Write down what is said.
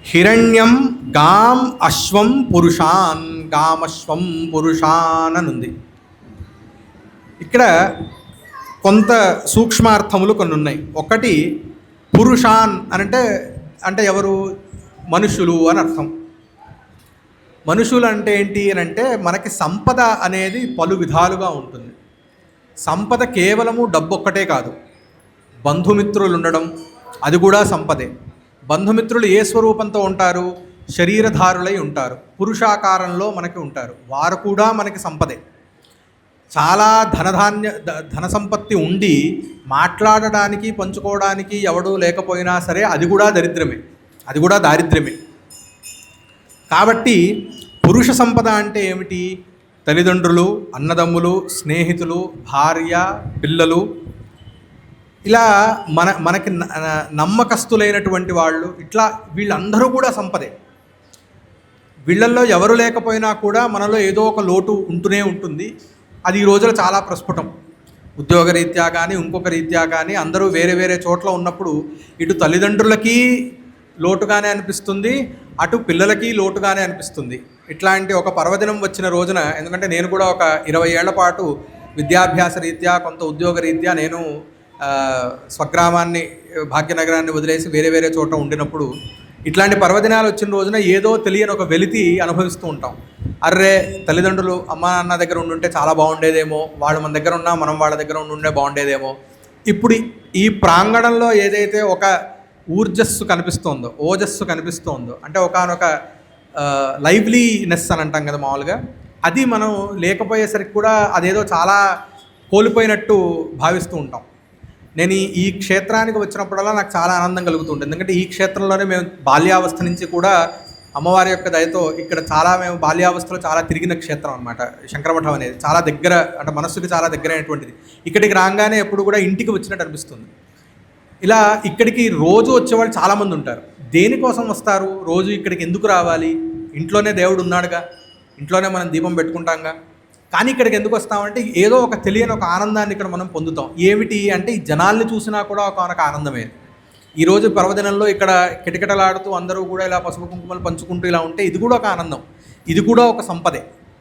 హిరణ్యం గాం అశ్వం పురుషాన్, గామశ్వం పురుషాన్ అని ఉంది. ఇక్కడ కొంత సూక్ష్మార్థములు కొన్ని ఉన్నాయి. ఒకటి పురుషాన్ అనంటే అంటే ఎవరు? మనుషులు అని అర్థం. మనుషులు అంటే ఏంటి అని అంటే మనకి సంపద అనేది పలు విధాలుగా ఉంటుంది. సంపద కేవలము డబ్బు ఒక్కటే కాదు, బంధుమిత్రులు ఉండడం అది కూడా సంపదే. బంధుమిత్రులు ఏ స్వరూపంతో ఉంటారు? శరీరధారులై ఉంటారు, పురుషాకారంలో మనకి ఉంటారు, వారు కూడా మనకి సంపదే. చాలా ధన సంపత్తి ఉండి మాట్లాడడానికి పంచుకోవడానికి ఎవడూ లేకపోయినా సరే అది కూడా దరిద్రమే, అది కూడా దారిద్ర్యమే. కాబట్టి పురుష సంపద అంటే ఏమిటి? తల్లిదండ్రులు, అన్నదమ్ములు, స్నేహితులు, భార్య, పిల్లలు, ఇలా మనకి నమ్మకస్తులైనటువంటి వాళ్ళు, ఇట్లా వీళ్ళందరూ కూడా సంపదే. వీళ్ళల్లో ఎవరు లేకపోయినా కూడా మనలో ఏదో ఒక లోటు ఉంటూనే ఉంటుంది. అది ఈ రోజులో చాలా ప్రస్ఫుటం. ఉద్యోగరీత్యా కానీ ఇంకొక రీత్యా కానీ అందరూ వేరే వేరే చోట్ల ఉన్నప్పుడు ఇటు తల్లిదండ్రులకి లోటుగానే అనిపిస్తుంది, అటు పిల్లలకి లోటుగానే అనిపిస్తుంది. ఇట్లాంటి ఒక పర్వదినం వచ్చిన రోజున, ఎందుకంటే నేను కూడా ఒక 20 ఏళ్ల పాటు విద్యాభ్యాస రీత్యా కొంత ఉద్యోగ రీత్యా నేను స్వగ్రామాన్ని, భాగ్యనగరాన్ని వదిలేసి వేరే వేరే చోట ఉండినప్పుడు ఇట్లాంటి పర్వదినాలు వచ్చిన రోజున ఏదో తెలియని ఒక వెలితి అనుభవిస్తూ ఉంటాం. అర్రే, తల్లిదండ్రులు అమ్మా నాన్న దగ్గర ఉండుంటే చాలా బాగుండేదేమో, వాళ్ళు మన దగ్గర ఉన్నా మనం వాళ్ళ దగ్గర ఉండుంటే బాగుండేదేమో. ఇప్పుడు ఈ ప్రాంగణంలో ఏదైతే ఒక ఊర్జస్సు కనిపిస్తోందో, ఓజస్సు కనిపిస్తోందో, అంటే ఒకనొక లైవ్లీనెస్ అని అంటాం కదా మామూలుగా, అది మనం లేకపోయేసరికి కూడా అదేదో చాలా కోల్పోయినట్టు భావిస్తూ ఉంటాం. నేను ఈ క్షేత్రానికి వచ్చినప్పుడల్లా నాకు చాలా ఆనందం కలుగుతుంటుంది. ఎందుకంటే ఈ క్షేత్రంలోనే మేము బాల్యావస్థ నుంచి కూడా అమ్మవారి యొక్క దయతో ఇక్కడ చాలా మేము బాల్యావస్థలో చాలా తిరిగిన క్షేత్రం అనమాట. శంకరమఠం అనేది చాలా దగ్గర, అంటే మనస్సుకి చాలా దగ్గరైనటువంటిది. ఇక్కడికి రాగానే ఎప్పుడు కూడా ఇంటికి వచ్చినట్టు అనిపిస్తుంది. ఇలా ఇక్కడికి రోజు వచ్చేవాళ్ళు చాలామంది ఉంటారు. దేనికోసం వస్తారు? రోజు ఇక్కడికి ఎందుకు రావాలి? ఇంట్లోనే దేవుడు ఉన్నాడుగా, ఇంట్లోనే మనం దీపం పెట్టుకుంటాంగా. కానీ ఇక్కడికి ఎందుకు వస్తామంటే ఏదో ఒక తెలియని ఒక ఆనందాన్ని ఇక్కడ మనం పొందుతాం. ఏమిటి అంటే ఈ జనాల్ని చూసినా కూడా ఒక ఆనందమే. ఈరోజు పర్వదినంలో ఇక్కడ కిటకిటలాడుతూ అందరూ కూడా ఇలా పసుపు కుంకుమలు పంచుకుంటూ ఇలా ఉంటే ఇది కూడా ఒక ఆనందం, ఇది కూడా ఒక సంపదే.